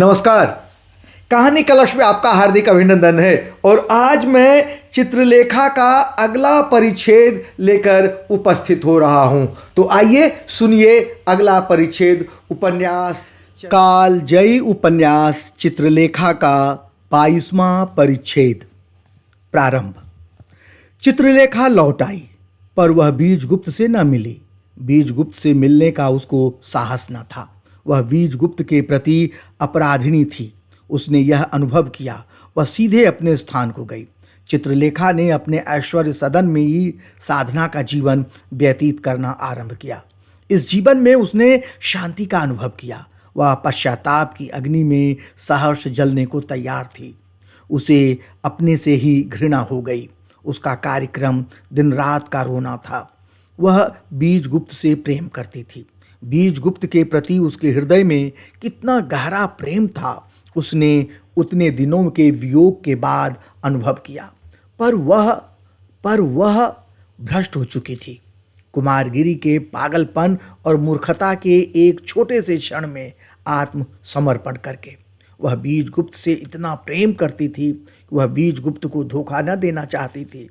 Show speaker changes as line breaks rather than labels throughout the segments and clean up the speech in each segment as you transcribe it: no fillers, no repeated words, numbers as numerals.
नमस्कार। कहानी कलश में आपका हार्दिक अभिनंदन है और आज मैं चित्रलेखा का अगला परिच्छेद लेकर उपस्थित हो रहा हूं। तो आइए सुनिए अगला परिच्छेद उपन्यास कालजयी उपन्यास चित्रलेखा का 22वां परिच्छेद। प्रारंभ। चित्रलेखा लौट आई पर वह बीजगुप्त से न मिली। बीजगुप्त से मिलने का उसको साहस न था। वह बीजगुप्त के प्रति अपराधिनी थी। उसने यह अनुभव किया। वह सीधे अपने स्थान को गई। चित्रलेखा ने अपने ऐश्वर्य सदन में ही साधना का जीवन व्यतीत करना आरंभ किया। इस जीवन में उसने शांति का अनुभव किया। वह पश्चाताप की अग्नि में सहर्ष जलने को तैयार थी। उसे अपने से ही घृणा हो गई। उसका कार्यक्रम दिन रात का रोना था। वह बीजगुप्त से प्रेम करती थी। बीजगुप्त के प्रति उसके हृदय में कितना गहरा प्रेम था उसने उतने दिनों के वियोग के बाद अनुभव किया। पर वह भ्रष्ट हो चुकी थी। कुमारगिरी के पागलपन और मूर्खता के एक छोटे से क्षण में आत्मसमर्पण करके वह बीजगुप्त से इतना प्रेम करती थी कि वह बीजगुप्त को धोखा न देना चाहती थी।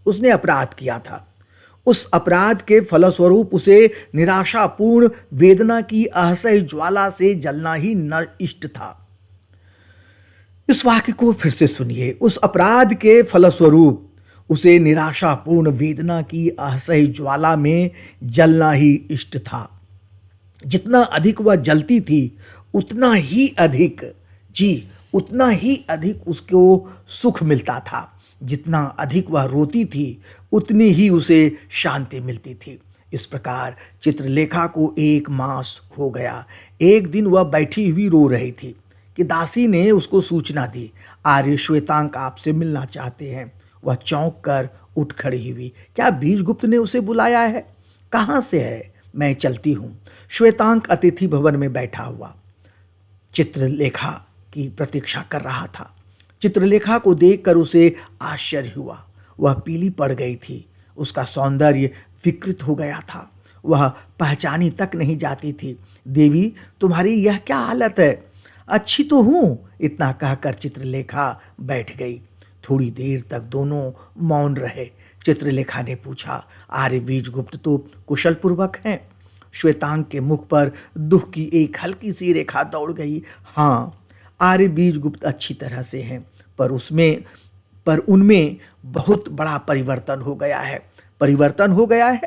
उसने अपराध किया था। उस अपराध के फलस्वरूप उसे निराशापूर्ण वेदना की असह्य ज्वाला से जलना ही न इष्ट था। इस वाक्य को फिर से सुनिए। उस अपराध के फलस्वरूप उसे निराशापूर्ण वेदना की असह्य ज्वाला में जलना ही इष्ट था। जितना अधिक वह जलती थी उतना ही अधिक उसको सुख मिलता था। जितना अधिक वह रोती थी उतनी ही उसे शांति मिलती थी। इस प्रकार चित्रलेखा को 1 मास हो गया। एक दिन वह बैठी हुई रो रही थी कि दासी ने उसको सूचना दी, आर्य श्वेतांक आपसे मिलना चाहते हैं। वह चौंक कर उठ खड़ी हुई। क्या बीजगुप्त ने उसे बुलाया है? कहाँ से है? मैं चलती हूँ। श्वेतांक अतिथि भवन में बैठा हुआ चित्रलेखा की प्रतीक्षा कर रहा था। चित्रलेखा को देखकर उसे आश्चर्य हुआ। वह पीली पड़ गई थी। उसका सौंदर्य विकृत हो गया था। वह पहचानी तक नहीं जाती थी। देवी, तुम्हारी यह क्या हालत है? अच्छी तो हूँ, इतना कहकर चित्रलेखा बैठ गई। थोड़ी देर तक दोनों मौन रहे। चित्रलेखा ने पूछा, आर्य बीजगुप्त तो कुशल पूर्वक हैं? श्वेतांक के मुख पर दुख की एक हल्की सी रेखा दौड़ गई। हाँ, आर्य बीजगुप्त अच्छी तरह से हैं, पर उनमें बहुत बड़ा परिवर्तन हो गया है। परिवर्तन हो गया है?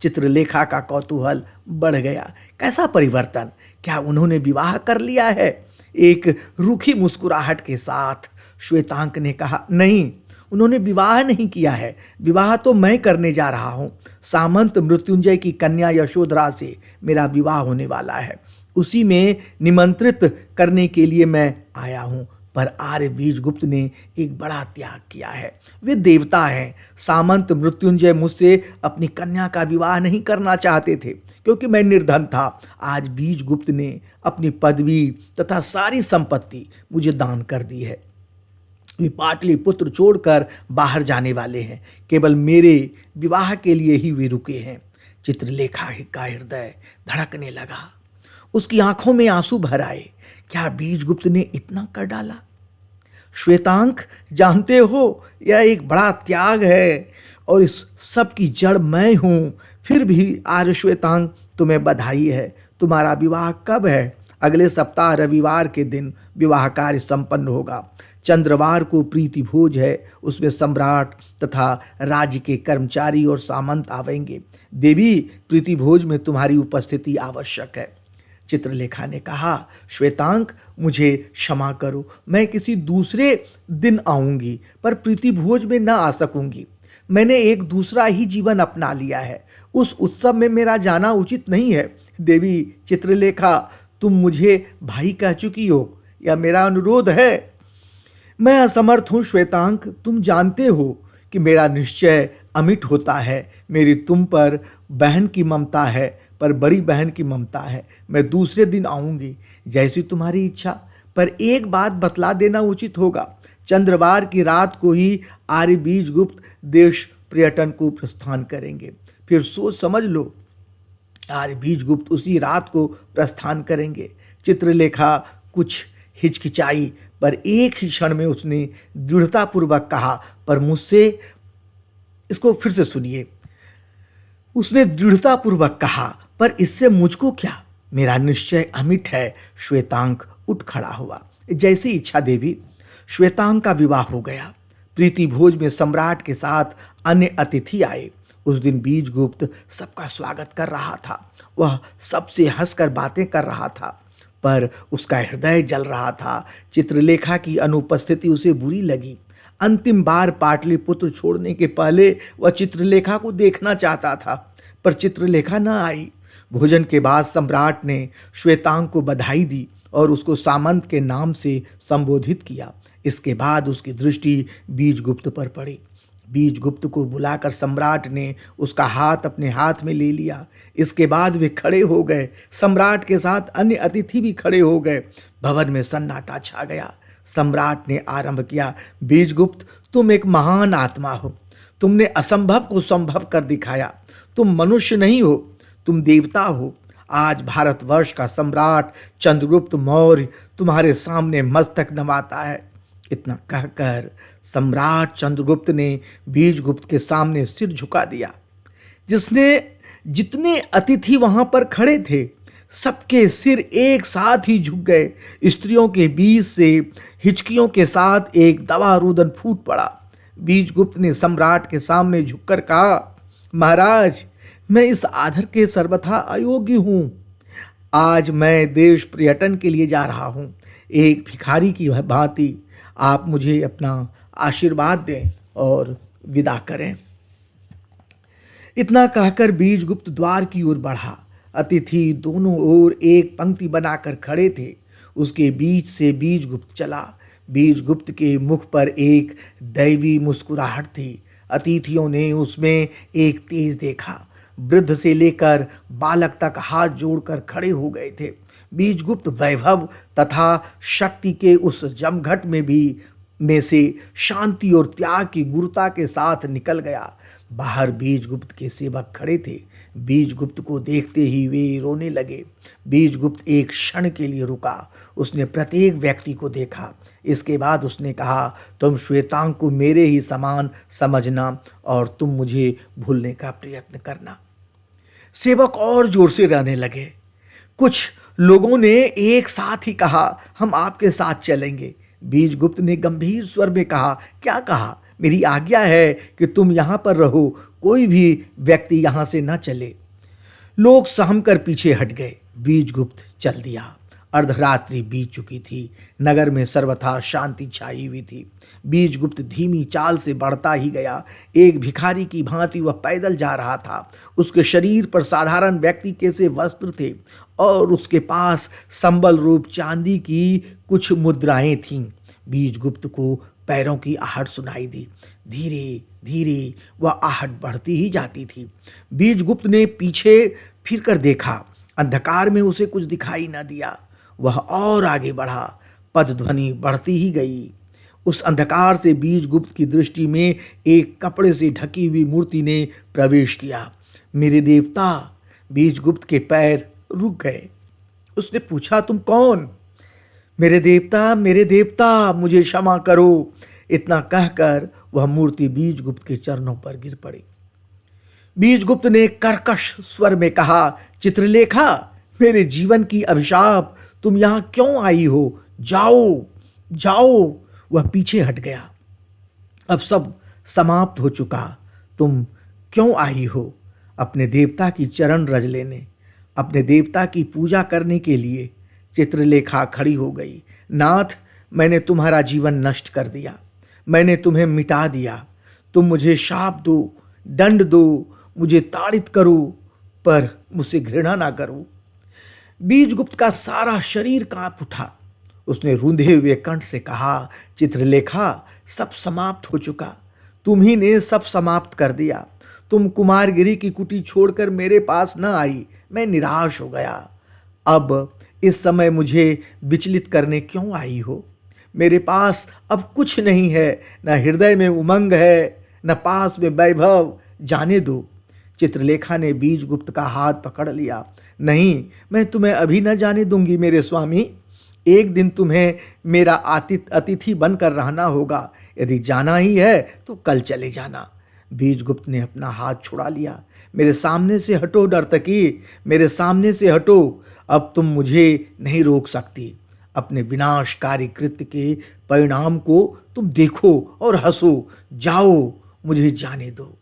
चित्रलेखा का कौतूहल बढ़ गया। कैसा परिवर्तन? क्या उन्होंने विवाह कर लिया है? एक रूखी मुस्कुराहट के साथ श्वेतांक ने कहा, नहीं, उन्होंने विवाह नहीं किया है। विवाह तो मैं करने जा रहा हूँ। सामंत मृत्युंजय की कन्या यशोधरा से मेरा विवाह होने वाला है। उसी में निमंत्रित करने के लिए मैं आया हूँ। पर आर्य बीजगुप्त ने एक बड़ा त्याग किया है। वे देवता हैं। सामंत मृत्युंजय मुझसे अपनी कन्या का विवाह नहीं करना चाहते थे क्योंकि मैं निर्धन था। आज बीजगुप्त ने अपनी पदवी तथा सारी संपत्ति मुझे दान कर दी है। वे पाटलिपुत्र छोड़कर बाहर जाने वाले हैं। केवल मेरे विवाह के लिए ही वे रुके हैं। चित्रलेखा का हृदय धड़कने लगा। उसकी आंखों में आंसू भर आए। क्या बीजगुप्त ने इतना कर डाला? श्वेतांक, जानते हो, यह एक बड़ा त्याग है और इस सब की जड़ मैं हूँ। फिर भी आर्य श्वेतांक, तुम्हें बधाई है। तुम्हारा विवाह कब है? अगले सप्ताह रविवार के दिन विवाह कार्य संपन्न होगा। चंद्रवार को प्रीति भोज है। उसमें सम्राट तथा राज्य के कर्मचारी और सामंत आवेंगे। देवी, प्रीति भोज में तुम्हारी उपस्थिति आवश्यक है। चित्रलेखा ने कहा, श्वेतांक, मुझे क्षमा करो। मैं किसी दूसरे दिन आऊंगी, पर प्रीति भोज में न आ सकूंगी। मैंने एक दूसरा ही जीवन अपना लिया है। उस उत्सव में मेरा जाना उचित नहीं है। देवी चित्रलेखा, तुम मुझे भाई कह चुकी हो। यह मेरा अनुरोध है। मैं असमर्थ हूँ श्वेतांक। तुम जानते हो कि मेरा निश्चय अमिट होता है। मेरी तुम पर बहन की ममता है, पर बड़ी बहन की ममता है। मैं दूसरे दिन आऊँगी, जैसी तुम्हारी इच्छा। पर एक बात बतला देना उचित होगा। चंद्रवार की रात को ही आर्य बीजगुप्त देश पर्यटन को प्रस्थान करेंगे। फिर सोच समझ लो, आर्य बीजगुप्त उसी रात को प्रस्थान करेंगे। चित्रलेखा कुछ हिचकिचाई, पर एक ही क्षण में उसने दृढ़तापूर्वक कहा, पर मुझसे, इसको फिर से सुनिए, उसने दृढ़तापूर्वक कहा, पर इससे मुझको क्या, मेरा निश्चय अमिट है। श्वेतांक उठ खड़ा हुआ। जैसी इच्छा देवी, श्वेतांक का विवाह हो गया। प्रीति भोज में सम्राट के साथ अन्य अतिथि आए। उस दिन बीजगुप्त सबका स्वागत कर रहा था। वह सबसे हंसकर बातें कर रहा था, पर उसका हृदय जल रहा था। चित्रलेखा की अनुपस्थिति उसे बुरी लगी। अंतिम बार पाटलिपुत्र छोड़ने के पहले वह चित्रलेखा को देखना चाहता था, पर चित्रलेखा न आई। भोजन के बाद सम्राट ने श्वेतांक को बधाई दी और उसको सामंत के नाम से संबोधित किया। इसके बाद उसकी दृष्टि बीजगुप्त पर पड़ी। बीजगुप्त को बुलाकर सम्राट ने उसका हाथ अपने हाथ में ले लिया। इसके बाद वे खड़े हो गए। सम्राट के साथ अन्य अतिथि भी खड़े हो गए। भवन में सन्नाटा छा गया। सम्राट ने आरंभ किया, बीजगुप्त, तुम एक महान आत्मा हो। तुमने असंभव को संभव कर दिखाया। तुम मनुष्य नहीं हो, तुम देवता हो। आज भारतवर्ष का सम्राट चंद्रगुप्त मौर्य तुम्हारे सामने मस्तक नवाता है। इतना कहकर सम्राट चंद्रगुप्त ने बीजगुप्त के सामने सिर झुका दिया। जितने अतिथि वहां पर खड़े थे, सबके सिर एक साथ ही झुक गए। स्त्रियों के बीच से हिचकियों के साथ एक दवा रुदन फूट पड़ा। बीजगुप्त ने सम्राट के सामने झुककर कहा, महाराज, मैं इस आदर के सर्वथा अयोग्य हूं। आज मैं देश पर्यटन के लिए जा रहा हूं। एक भिखारी की भांति आप मुझे अपना आशीर्वाद दें और विदा करें। इतना कहकर बीजगुप्त द्वार की ओर बढ़ा। अतिथि दोनों ओर एक पंक्ति बनाकर खड़े थे। उसके बीच से बीजगुप्त चला। बीजगुप्त के मुख पर एक दैवी मुस्कुराहट थी। अतिथियों ने उसमें एक तेज देखा। वृद्ध से लेकर बालक तक हाथ जोड़कर खड़े हो गए थे। बीजगुप्त वैभव तथा शक्ति के उस जमघट में से शांति और त्याग की गुरुता के साथ निकल गया। बाहर बीजगुप्त के सेवक खड़े थे। बीजगुप्त को देखते ही वे रोने लगे। बीजगुप्त एक क्षण के लिए रुका। उसने प्रत्येक व्यक्ति को देखा। इसके बाद उसने कहा, तुम श्वेतांक को मेरे ही समान समझना और तुम मुझे भूलने का प्रयत्न करना। सेवक और जोर से रहने लगे। कुछ लोगों ने एक साथ ही कहा, हम आपके साथ चलेंगे। बीजगुप्त ने गंभीर स्वर में कहा, क्या कहा? मेरी आज्ञा है कि तुम यहां पर रहो, कोई भी व्यक्ति यहां से न चले। लोग सहम कर पीछे हट गए। बीजगुप्त चल दिया। अर्धरात्रि बीत चुकी थी। नगर में सर्वथा शांति छाई हुई थी। बीजगुप्त धीमी चाल से बढ़ता ही गया। एक भिखारी की भांति वह पैदल जा रहा था। उसके शरीर पर साधारण व्यक्ति के से वस्त्र थे और उसके पास संबल रूप चांदी की कुछ मुद्राएं थीं। बीजगुप्त को पैरों की आहट सुनाई दी। धीरे धीरे वह आहट बढ़ती ही जाती थी। बीजगुप्त ने पीछे फिरकर देखा। अंधकार में उसे कुछ दिखाई न दिया। वह और आगे बढ़ा। पदध्वनि बढ़ती ही गई। उस अंधकार से बीजगुप्त की दृष्टि में एक कपड़े से ढकी हुई मूर्ति ने प्रवेश किया। मेरे देवता! बीजगुप्त के पैर रुक गए। उसने पूछा, तुम कौन? मेरे देवता, मुझे क्षमा करो। इतना कहकर वह मूर्ति बीजगुप्त के चरणों पर गिर पड़ी। बीजगुप्त ने कर्कश स्वर में कहा, चित्रलेखा, मेरे जीवन की अभिशाप, तुम यहां क्यों आई हो? जाओ जाओ। वह पीछे हट गया। अब सब समाप्त हो चुका। तुम क्यों आई हो? अपने देवता की चरण रज लेने, अपने देवता की पूजा करने के लिए। चित्रलेखा खड़ी हो गई। नाथ, मैंने तुम्हारा जीवन नष्ट कर दिया। मैंने तुम्हें मिटा दिया। तुम मुझे शाप दो, दंड दो, मुझे ताड़ित करो, पर मुझसे घृणा ना करो। बीजगुप्त का सारा शरीर कांप उठा। उसने रूंधे हुए कंठ से कहा, चित्रलेखा, सब समाप्त हो चुका। तुम ही ने सब समाप्त कर दिया। तुम कुमारगिरी की कुटी छोड़कर मेरे पास न आई। मैं निराश हो गया। अब इस समय मुझे विचलित करने क्यों आई हो? मेरे पास अब कुछ नहीं है, न हृदय में उमंग है, न पास में वैभव। जाने दो। चित्रलेखा ने बीजगुप्त का हाथ पकड़ लिया। नहीं, मैं तुम्हें अभी न जाने दूंगी मेरे स्वामी। एक दिन तुम्हें मेरा अतिथि बनकर रहना होगा। यदि जाना ही है तो कल चले जाना। बीजगुप्त ने अपना हाथ छुड़ा लिया। मेरे सामने से हटो नर्तकी, मेरे सामने से हटो। अब तुम मुझे नहीं रोक सकती। अपने विनाशकारी कृत्य के परिणाम को तुम देखो और हंसो। जाओ, मुझे जाने दो।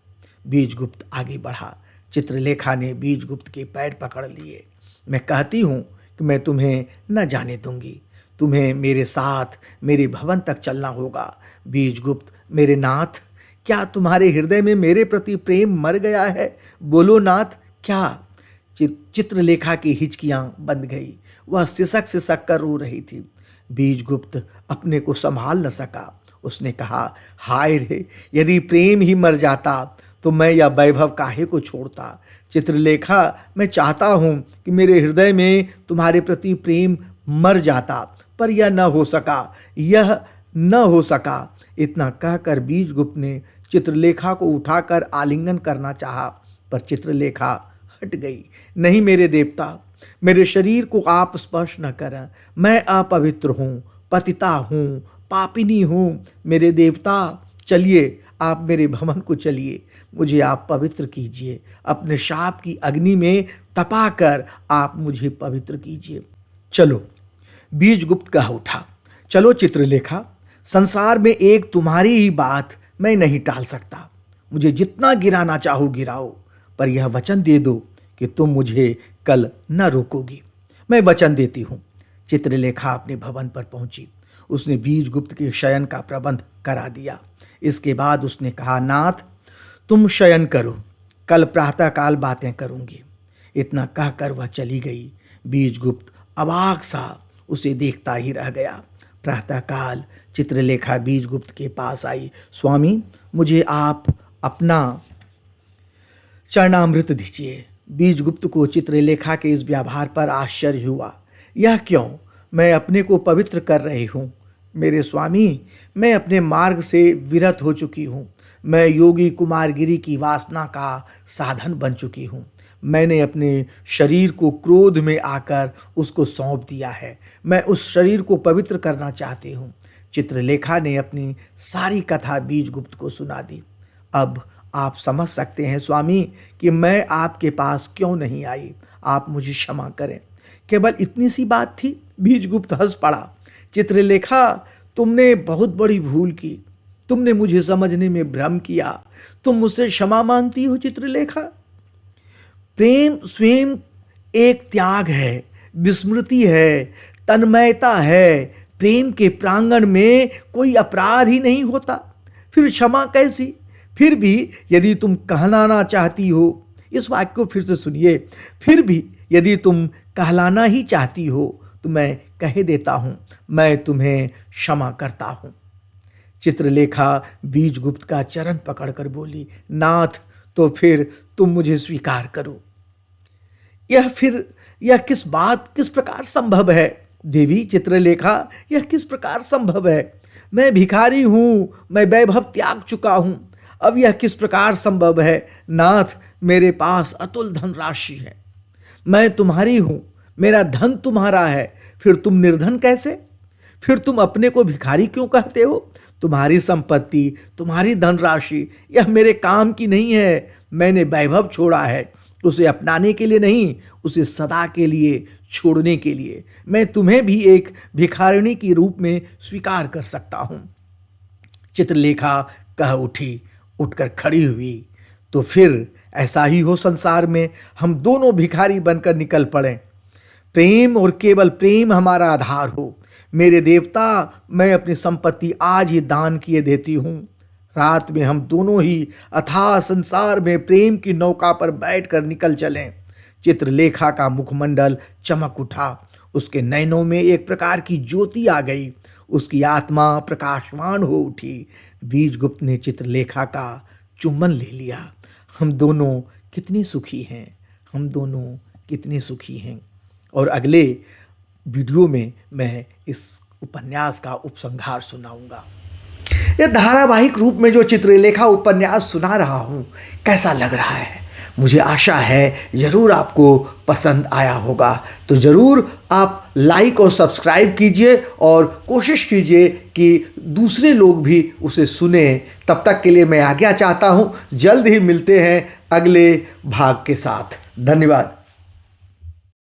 बीजगुप्त आगे बढ़ा। चित्रलेखा ने बीजगुप्त के पैर पकड़ लिए। मैं कहती हूँ कि मैं तुम्हें न जाने दूंगी। तुम्हें मेरे साथ मेरे भवन तक चलना होगा। बीजगुप्त, मेरे नाथ, क्या तुम्हारे हृदय में मेरे प्रति प्रेम मर गया है? बोलो नाथ, क्या? चित्रलेखा की हिचकियां बंद गई। वह सिसक सिसक कर रो रही थी। बीजगुप्त अपने को संभाल न सका। उसने कहा, हाय रे, यदि प्रेम ही मर जाता तो मैं यह वैभव काहे को छोड़ता। चित्रलेखा, मैं चाहता हूँ कि मेरे हृदय में तुम्हारे प्रति प्रेम मर जाता, पर यह न हो सका, यह न हो सका। इतना कहकर बीजगुप्त ने चित्रलेखा को उठाकर आलिंगन करना चाहा, पर चित्रलेखा हट गई। नहीं मेरे देवता, मेरे शरीर को आप स्पर्श न करें। मैं अपवित्र हूँ, पतिता हूँ, पापिनी हूँ। मेरे देवता, चलिए, आप मेरे भवन को चलिए। मुझे आप पवित्र कीजिए। अपने शाप की अग्नि में तपा कर आप मुझे पवित्र कीजिए। चलो, बीजगुप्त कह उठा। चलो चित्रलेखा, संसार में एक तुम्हारी ही बात मैं नहीं टाल सकता। मुझे जितना गिराना चाहो गिराओ, पर यह वचन दे दो कि तुम मुझे कल न रोकोगी। मैं वचन देती हूँ। चित्रलेखा अपने भवन पर पहुंची। उसने बीजगुप्त के शयन का प्रबंध करा दिया। इसके बाद उसने कहा, नाथ, तुम शयन करो, कल प्रातःकाल बातें करूंगी। इतना कहकर वह चली गई। बीजगुप्त अवाक सा उसे देखता ही रह गया। प्रातःकाल चित्रलेखा बीजगुप्त के पास आई। स्वामी, मुझे आप अपना चरणामृत दीजिए। बीजगुप्त को चित्रलेखा के इस व्यवहार पर आश्चर्य हुआ। यह क्यों? मैं अपने को पवित्र कर रही हूँ। मेरे स्वामी, मैं अपने मार्ग से विरत हो चुकी हूँ। मैं योगी कुमारगिरी की वासना का साधन बन चुकी हूँ। मैंने अपने शरीर को क्रोध में आकर उसको सौंप दिया है। मैं उस शरीर को पवित्र करना चाहती हूँ। चित्रलेखा ने अपनी सारी कथा बीजगुप्त को सुना दी। अब आप समझ सकते हैं स्वामी कि मैं आपके पास क्यों नहीं आई। आप मुझे क्षमा करें। केवल इतनी सी बात थी? बीजगुप्त हंस पड़ा। चित्रलेखा, तुमने बहुत बड़ी भूल की। तुमने मुझे समझने में भ्रम किया। तुम मुझसे क्षमा मांगती हो चित्रलेखा? प्रेम स्वयं एक त्याग है, विस्मृति है, तन्मयता है। प्रेम के प्रांगण में कोई अपराध ही नहीं होता, फिर क्षमा कैसी? फिर भी यदि तुम कहलाना चाहती हो, इस वाक्य को फिर से सुनिए, फिर भी यदि तुम कहलाना ही चाहती हो तो मैं कह देता हूं, मैं तुम्हें क्षमा करता हूं। चित्रलेखा बीजगुप्त का चरण पकड़कर बोली, नाथ, तो फिर तुम मुझे स्वीकार करो। यह किस प्रकार संभव है? देवी चित्रलेखा, यह किस प्रकार संभव है? मैं भिखारी हूं, मैं वैभव त्याग चुका हूं। अब यह किस प्रकार संभव है? नाथ, मेरे पास अतुल धन राशि है। मैं तुम्हारी हूं, मेरा धन तुम्हारा है, फिर तुम निर्धन कैसे? फिर तुम अपने को भिखारी क्यों कहते हो? तुम्हारी संपत्ति, तुम्हारी धनराशि, यह मेरे काम की नहीं है। मैंने वैभव छोड़ा है, उसे अपनाने के लिए नहीं, उसे सदा के लिए छोड़ने के लिए। मैं तुम्हें भी एक भिखारिणी के रूप में स्वीकार कर सकता हूं। चित्रलेखा कह उठी, उठकर खड़ी हुई। तो फिर ऐसा ही हो संसार में, हम दोनों भिखारी बनकर निकल पड़े। प्रेम और केवल प्रेम हमारा आधार हो। मेरे देवता, मैं अपनी संपत्ति आज ही दान किए देती हूँ। रात में हम दोनों ही अथाह संसार में प्रेम की नौका पर बैठकर निकल चलें। चित्रलेखा का मुखमंडल चमक उठा। उसके नयनों में एक प्रकार की ज्योति आ गई। उसकी आत्मा प्रकाशवान हो उठी। बीजगुप्त ने चित्रलेखा का चुम्बन ले लिया। हम दोनों कितने सुखी हैं, हम दोनों कितने सुखी हैं। और अगले वीडियो में मैं इस उपन्यास का उपसंहार सुनाऊंगा। यह धारावाहिक रूप में जो चित्रलेखा उपन्यास सुना रहा हूँ, कैसा लग रहा है मुझे आशा है ज़रूर आपको पसंद आया होगा। तो ज़रूर आप लाइक और सब्सक्राइब कीजिए और कोशिश कीजिए कि दूसरे लोग भी उसे सुने। तब तक के लिए मैं आज्ञा चाहता हूँ। जल्द ही मिलते हैं अगले भाग के साथ। धन्यवाद।